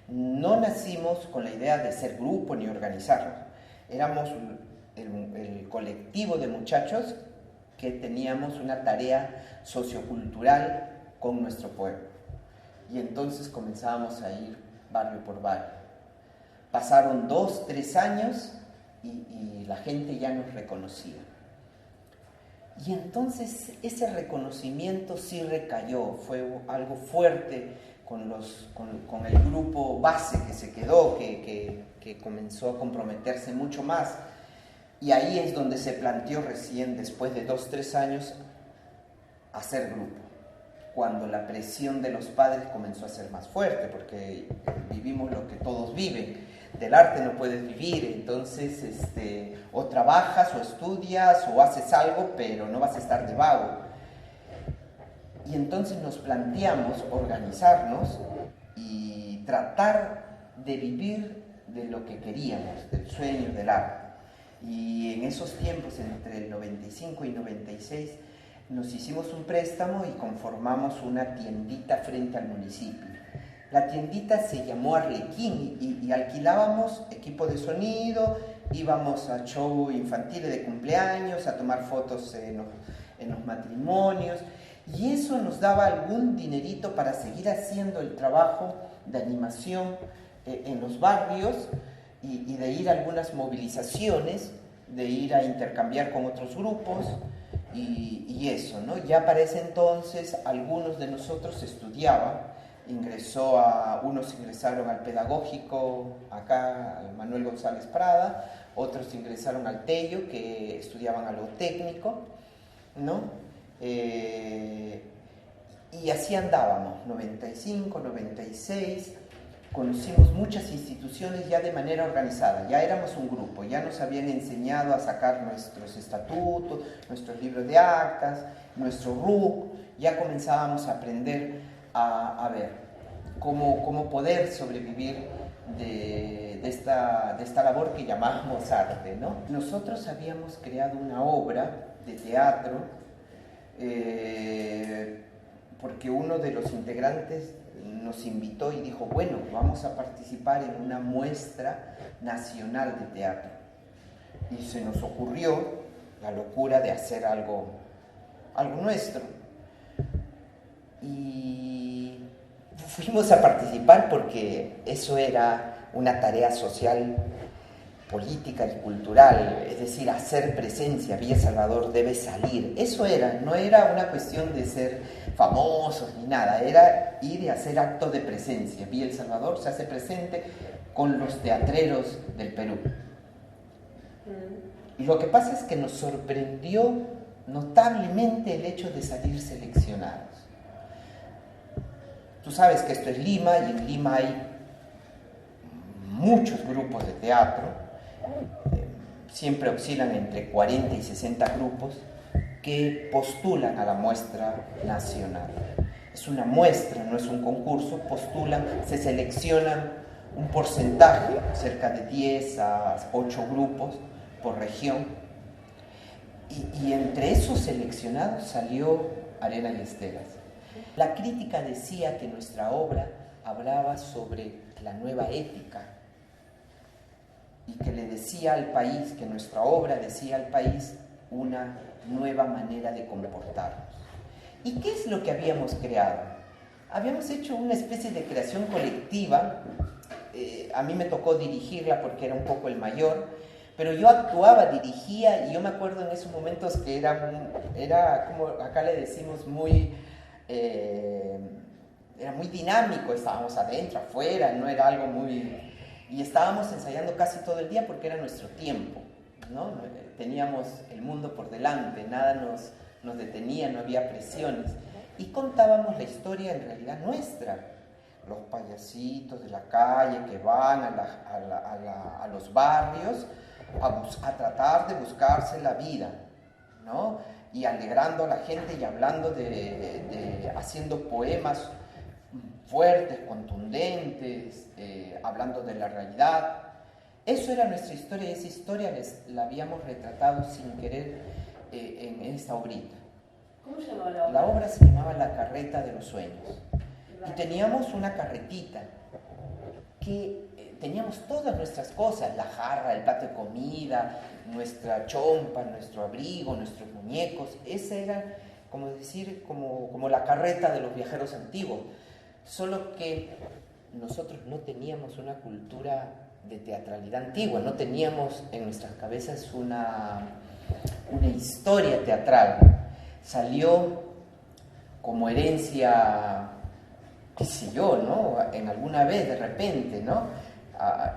no nacimos con la idea de ser grupo ni organizarnos. Éramos el colectivo de muchachos que teníamos una tarea sociocultural con nuestro pueblo. Y entonces comenzábamos a ir barrio por barrio. Pasaron 2, 3 años y la gente ya nos reconocía. Y entonces ese reconocimiento sí recayó, fue algo fuerte con el grupo base que se quedó, que comenzó a comprometerse mucho más. Y ahí es donde se planteó recién, después de 2, 3 años, hacer grupo. Cuando la presión de los padres comenzó a ser más fuerte, porque vivimos lo que todos viven. Del arte no puedes vivir, entonces o trabajas o estudias o haces algo, pero no vas a estar de vago. Y entonces nos planteamos organizarnos y tratar de vivir de lo que queríamos, del sueño del arte. Y en esos tiempos, entre el 95 y 96, nos hicimos un préstamo y conformamos una tiendita frente al municipio. La tiendita se llamó Arlequín y alquilábamos equipo de sonido, íbamos a show infantiles de cumpleaños, a tomar fotos en los matrimonios, y eso nos daba algún dinerito para seguir haciendo el trabajo de animación en los barrios y de ir a algunas movilizaciones, de ir a intercambiar con otros grupos y eso, ¿no? Ya para ese entonces algunos de nosotros estudiaban, unos ingresaron al pedagógico acá, al Manuel González Prada, otros ingresaron al Tello, que estudiaban algo técnico, ¿no? Y así andábamos, 95, 96, conocimos muchas instituciones ya de manera organizada, ya éramos un grupo, ya nos habían enseñado a sacar nuestros estatutos, nuestros libros de actas, nuestro RUC, ya comenzábamos a aprender a ver cómo poder sobrevivir de esta labor que llamábamos arte, ¿no? Nosotros habíamos creado una obra de teatro porque uno de los integrantes nos invitó y dijo, bueno, vamos a participar en una muestra nacional de teatro. Y se nos ocurrió la locura de hacer algo nuestro. Y fuimos a participar porque eso era una tarea social, política y cultural, es decir, hacer presencia. Villa El Salvador debe salir. Eso no era una cuestión de ser famosos ni nada, era ir y hacer acto de presencia. Villa El Salvador se hace presente con los teatreros del Perú. Y lo que pasa es que nos sorprendió notablemente el hecho de salir seleccionados. Tú sabes que esto es Lima, y en Lima hay muchos grupos de teatro, siempre oscilan entre 40 y 60 grupos que postulan a la muestra nacional. Es una muestra, no es un concurso, postulan, se seleccionan un porcentaje, cerca de 10 a 8 grupos por región, y entre esos seleccionados salió Arena y Estelas. La crítica decía que nuestra obra hablaba sobre la nueva ética y que le decía al país, que nuestra obra decía al país una nueva manera de comportarnos. ¿Y qué es lo que habíamos creado? Habíamos hecho una especie de creación colectiva. A mí me tocó dirigirla porque era un poco el mayor, pero yo actuaba, dirigía, y yo me acuerdo en esos momentos que era como acá le decimos era muy dinámico, estábamos adentro, afuera, no era algo muy... Y estábamos ensayando casi todo el día porque era nuestro tiempo, ¿no? Teníamos el mundo por delante, nada nos detenía, no había presiones. Y contábamos la historia en realidad nuestra, los payasitos de la calle que van a los barrios a tratar de buscarse la vida, ¿no? Y alegrando a la gente y hablando haciendo poemas fuertes, contundentes, hablando de la realidad. Eso era nuestra historia, y esa historia la habíamos retratado sin querer en esta obrita. ¿Cómo se llamaba la obra? La obra se llamaba La Carreta de los Sueños. Y teníamos una carretita que teníamos todas nuestras cosas, la jarra, el plato de comida, nuestra chompa, nuestro abrigo, nuestros muñecos. Esa era, como decir, como la carreta de los viajeros antiguos. Solo que nosotros no teníamos una cultura de teatralidad antigua, no teníamos en nuestras cabezas una historia teatral. Salió como herencia, qué sé yo, ¿no? En alguna vez de repente, ¿no?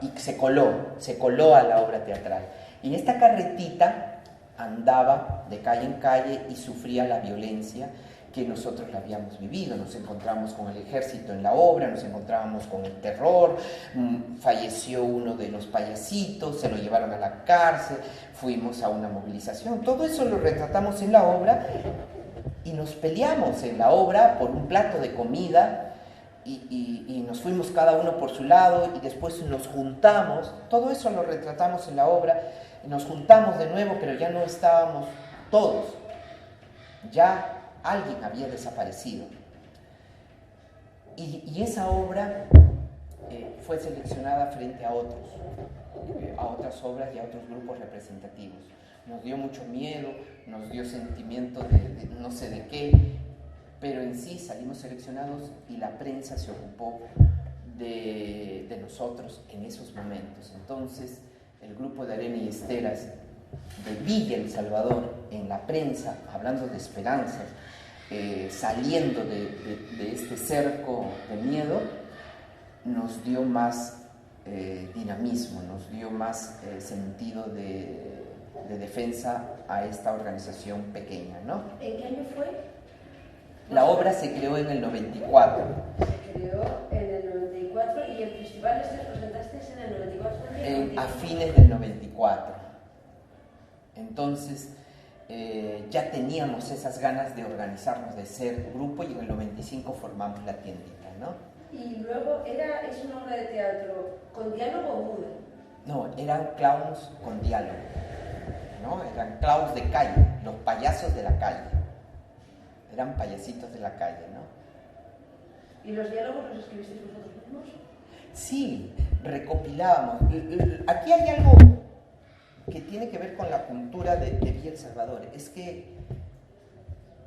Y se coló a la obra teatral. Y en esta carretita andaba de calle en calle y sufría la violencia que nosotros la habíamos vivido. Nos encontramos con el ejército en la obra, nos encontrábamos con el terror, falleció uno de los payasitos, se lo llevaron a la cárcel, fuimos a una movilización. Todo eso lo retratamos en la obra y nos peleamos en la obra por un plato de comida. Y nos fuimos cada uno por su lado y después nos juntamos. Todo eso lo retratamos en la obra. Nos juntamos de nuevo, pero ya no estábamos todos. Ya alguien había desaparecido. Y esa obra fue seleccionada frente a otras obras y a otros grupos representativos. Nos dio mucho miedo, nos dio sentimiento de no sé de qué, pero en sí salimos seleccionados y la prensa se ocupó de nosotros en esos momentos. Entonces, el grupo de Arena y Esteras de Villa El Salvador, en la prensa, hablando de esperanzas, saliendo de este cerco de miedo, nos dio más dinamismo, nos dio más sentido de defensa a esta organización pequeña, ¿no? ¿En qué año fue? La obra se creó en el 94. Se creó en el 94 y el festival este lo presentasteis en el 94 también. A fines del 94. Entonces ya teníamos esas ganas de organizarnos, de ser grupo, y en el 95 formamos la tiendita, ¿no? Y luego es una obra de teatro con diálogo o muda. No, eran clowns con diálogo, ¿no? Eran clowns de calle, los payasos de la calle. Eran payasitos de la calle, ¿no? ¿Y los diálogos los escribisteis vosotros mismos? Sí, recopilábamos. Aquí hay algo que tiene que ver con la cultura de Villa El Salvador. Es que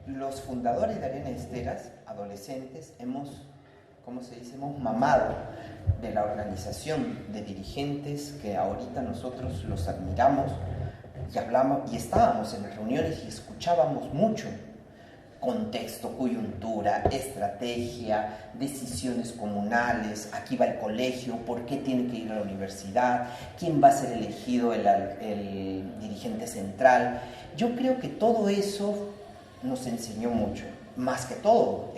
los fundadores de Arena Esteras, adolescentes, hemos mamado de la organización, de dirigentes que ahorita nosotros los admiramos y hablamos, y estábamos en las reuniones y escuchábamos mucho. Contexto, coyuntura, estrategia, decisiones comunales, aquí va el colegio, por qué tiene que ir a la universidad, quién va a ser elegido el dirigente central. Yo creo que todo eso nos enseñó mucho, más que todo.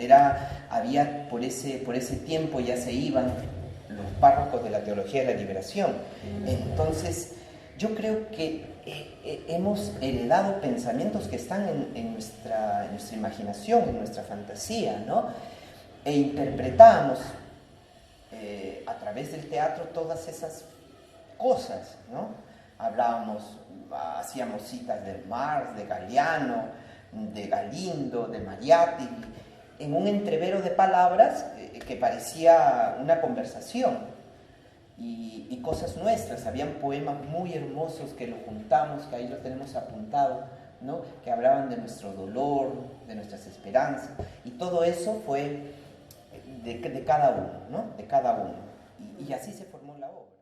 Había por ese tiempo ya se iban los párrocos de la Teología de la Liberación. Entonces, yo creo que hemos heredado pensamientos que están en nuestra imaginación, en nuestra fantasía, ¿no? E interpretamos a través del teatro todas esas cosas, ¿no? Hacíamos citas de Marx, de Galeano, de Galindo, de Mariátegui, en un entrevero de palabras que parecía una conversación. Y cosas nuestras, habían poemas muy hermosos que lo juntamos, que ahí lo tenemos apuntado, ¿no? Que hablaban de nuestro dolor, de nuestras esperanzas, y todo eso fue de cada uno, ¿no? De cada uno, y así se formó la obra.